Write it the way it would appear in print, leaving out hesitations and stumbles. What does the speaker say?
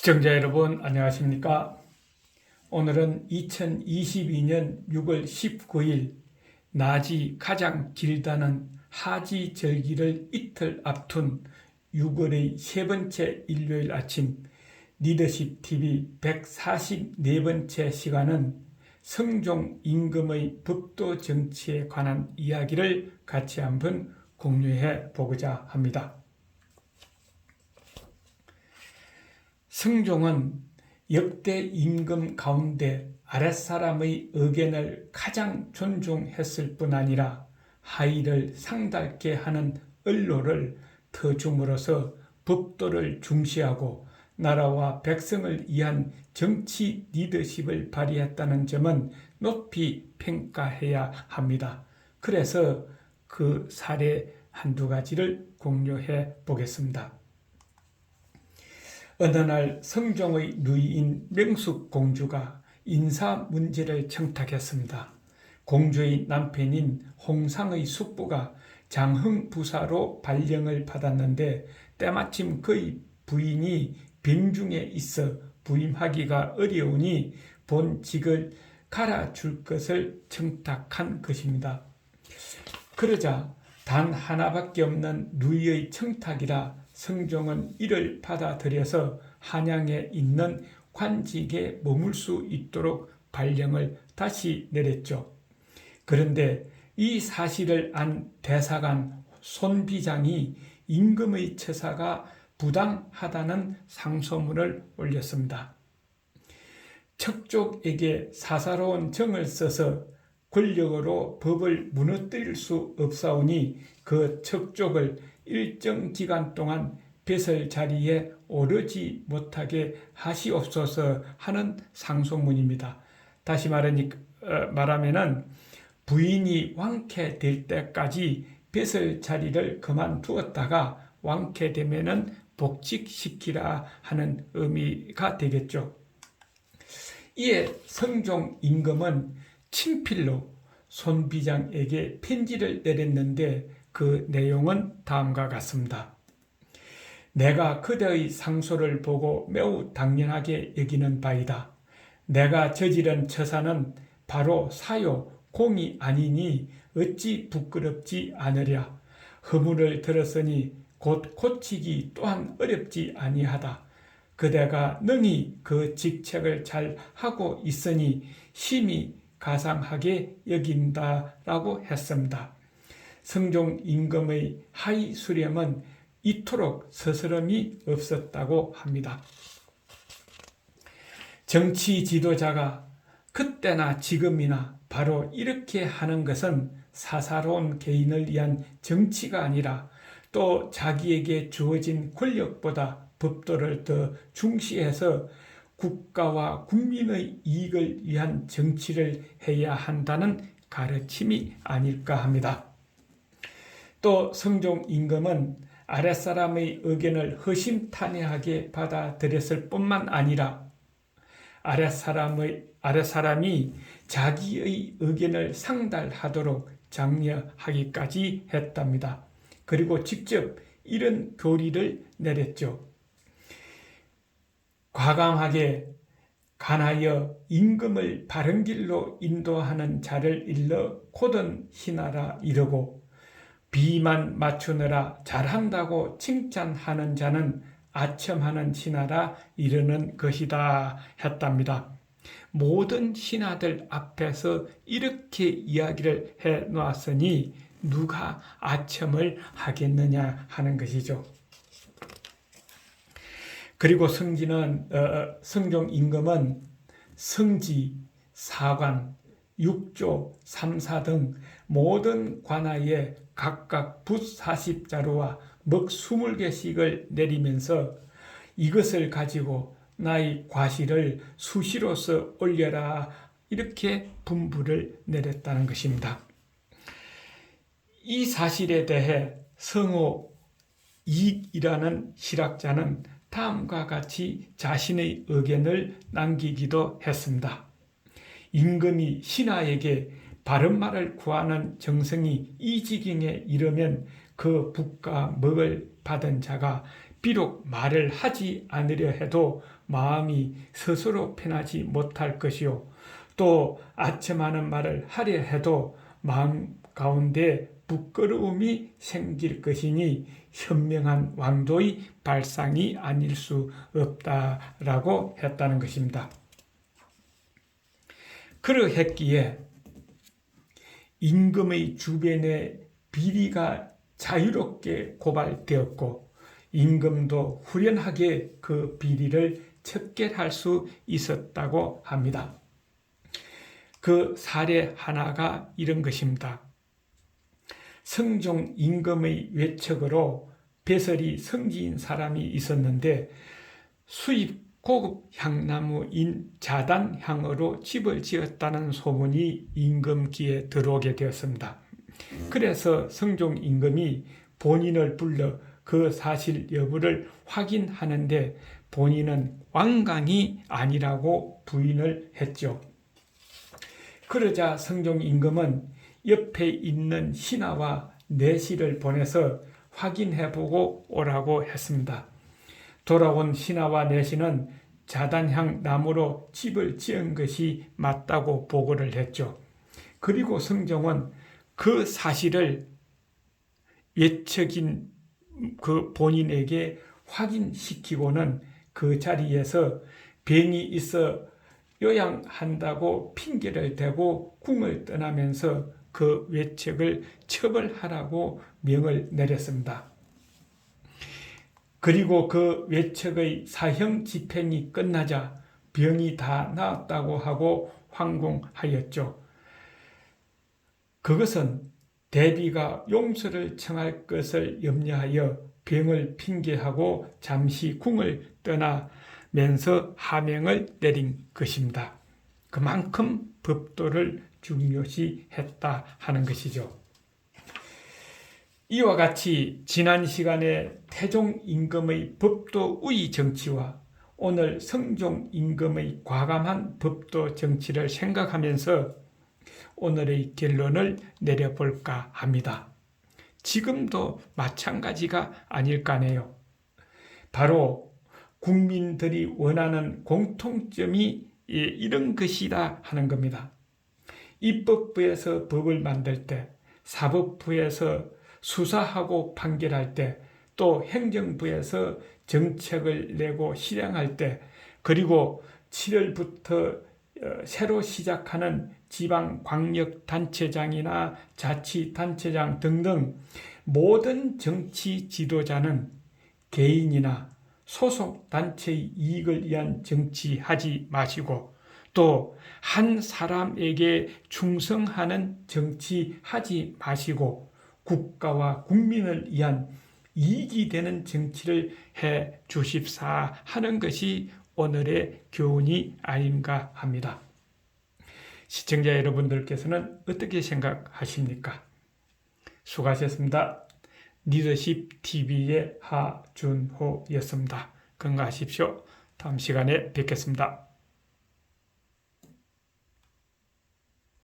시청자 여러분 안녕하십니까? 오늘은 2022년 6월 19일 낮이 가장 길다는 하지절기를 이틀 앞둔 6월의 세 번째 일요일 아침 리더십 TV 144번째 시간은 성종 임금의 법도 정치에 관한 이야기를 같이 한번 공유해 보고자 합니다. 성종은 역대 임금 가운데 아랫사람의 의견을 가장 존중했을 뿐 아니라 하의를 상달게 하는 언로를 터줌으로써 법도를 중시하고 나라와 백성을 위한 정치 리더십을 발휘했다는 점은 높이 평가해야 합니다. 그래서 그 사례 한두 가지를 공유해 보겠습니다. 어느 날 성종의 누이인 명숙공주가 인사 문제를 청탁했습니다. 공주의 남편인 홍상의 숙부가 장흥부사로 발령을 받았는데 때마침 그의 부인이 병중에 있어 부임하기가 어려우니 본직을 갈아줄 것을 청탁한 것입니다. 그러자 단 하나밖에 없는 누이의 청탁이라 성종은 이를 받아들여서 한양에 있는 관직에 머물 수 있도록 발령을 다시 내렸죠. 그런데 이 사실을 안 대사관 손비장이 임금의 처사가 부당하다는 상소문을 올렸습니다. 척족에게 사사로운 정을 써서 권력으로 법을 무너뜨릴 수 없사오니 그 척족을 일정 기간 동안 뱃을 자리에 오르지 못하게 하시옵소서 하는 상소문입니다. 다시 말하면 부인이 왕쾌될 때까지 뱃을 자리를 그만두었다가 왕쾌되면 복직시키라 하는 의미가 되겠죠. 이에 성종 임금은 친필로 손비장에게 편지를 내렸는데 그 내용은 다음과 같습니다. 내가 그대의 상소를 보고 매우 당연하게 여기는 바이다. 내가 저지른 처사는 바로 사요 공이 아니니 어찌 부끄럽지 않으랴. 허물을 들었으니 곧 고치기 또한 어렵지 아니하다. 그대가 능히 그 직책을 잘 하고 있으니 심히 가상하게 여긴다라고 했습니다. 성종 임금의 하의 수렴은 이토록 서스럼이 없었다고 합니다. 정치 지도자가 그때나 지금이나 바로 이렇게 하는 것은 사사로운 개인을 위한 정치가 아니라 또 자기에게 주어진 권력보다 법도를 더 중시해서 국가와 국민의 이익을 위한 정치를 해야 한다는 가르침이 아닐까 합니다. 또 성종 임금은 아랫사람의 의견을 허심탄회하게 받아들였을 뿐만 아니라 아랫사람이 자기의 의견을 상달하도록 장려하기까지 했답니다. 그리고 직접 이런 교리를 내렸죠. 과감하게 간하여 임금을 바른 길로 인도하는 자를 일러 고든 신하라 이르고 비만 맞추느라 잘한다고 칭찬하는 자는 아첨하는 신하라 이르는 것이다 했답니다. 모든 신하들 앞에서 이렇게 이야기를 해놓았으니 누가 아첨을 하겠느냐 하는 것이죠. 그리고 성종 임금은 성지, 사관, 육조, 삼사 등 모든 관하에 각각 붓 40자루와 먹 20개씩을 내리면서 이것을 가지고 나의 과실을 수시로서 올려라 이렇게 분부를 내렸다는 것입니다. 이 사실에 대해 성호 이익이라는 실학자는 다음과 같이 자신의 의견을 남기기도 했습니다. 임금이 신하에게 바른 말을 구하는 정성이 이 지경에 이르면 그 붓과 먹을 받은 자가 비록 말을 하지 않으려 해도 마음이 스스로 편하지 못할 것이요. 또 아첨하는 말을 하려 해도 마음 가운데 부끄러움이 생길 것이니 현명한 왕도의 발상이 아닐 수 없다라고 했다는 것입니다. 그러했기에 임금의 주변에 비리가 자유롭게 고발되었고 임금도 후련하게 그 비리를 척결할 수 있었다고 합니다. 그 사례 하나가 이런 것입니다. 성종 임금의 외척으로 배설이 성지인 사람이 있었는데 수입 고급 향나무인 자단향으로 집을 지었다는 소문이 임금 귀에 들어오게 되었습니다. 그래서 성종 임금이 본인을 불러 그 사실 여부를 확인하는데 본인은 왕강이 아니라고 부인을 했죠. 그러자 성종 임금은 옆에 있는 신하와 내시를 보내서 확인해보고 오라고 했습니다. 돌아온 신하와 내시는 자단향 나무로 집을 지은 것이 맞다고 보고를 했죠. 그리고 성종은 그 사실을 외척인 그 본인에게 확인시키고는 그 자리에서 병이 있어 요양한다고 핑계를 대고 궁을 떠나면서 그 외척을 처벌하라고 명을 내렸습니다. 그리고 그 외척의 사형 집행이 끝나자 병이 다 나았다고 하고 황궁하였죠. 그것은 대비가 용서를 청할 것을 염려하여 병을 핑계하고 잠시 궁을 떠나면서 하명을 내린 것입니다. 그만큼 법도를 중요시했다 하는 것이죠. 이와 같이 지난 시간에 태종 임금의 법도의 정치와 오늘 성종 임금의 과감한 법도 정치를 생각하면서 오늘의 결론을 내려볼까 합니다. 지금도 마찬가지가 아닐까 하네요. 바로 국민들이 원하는 공통점이 이런 것이다 하는 겁니다. 입법부에서 법을 만들 때, 사법부에서 수사하고 판결할 때, 또 행정부에서 정책을 내고 실행할 때, 그리고 7월부터 새로 시작하는 지방광역단체장이나 자치단체장 등등 모든 정치 지도자는 개인이나 소속단체의 이익을 위한 정치하지 마시고 또 한 사람에게 충성하는 정치하지 마시고 국가와 국민을 위한 이익이 되는 정치를 해 주십사 하는 것이 오늘의 교훈이 아닌가 합니다. 시청자 여러분들께서는 어떻게 생각하십니까? 수고하셨습니다. 리더십 TV의 하준호였습니다. 건강하십시오. 다음 시간에 뵙겠습니다.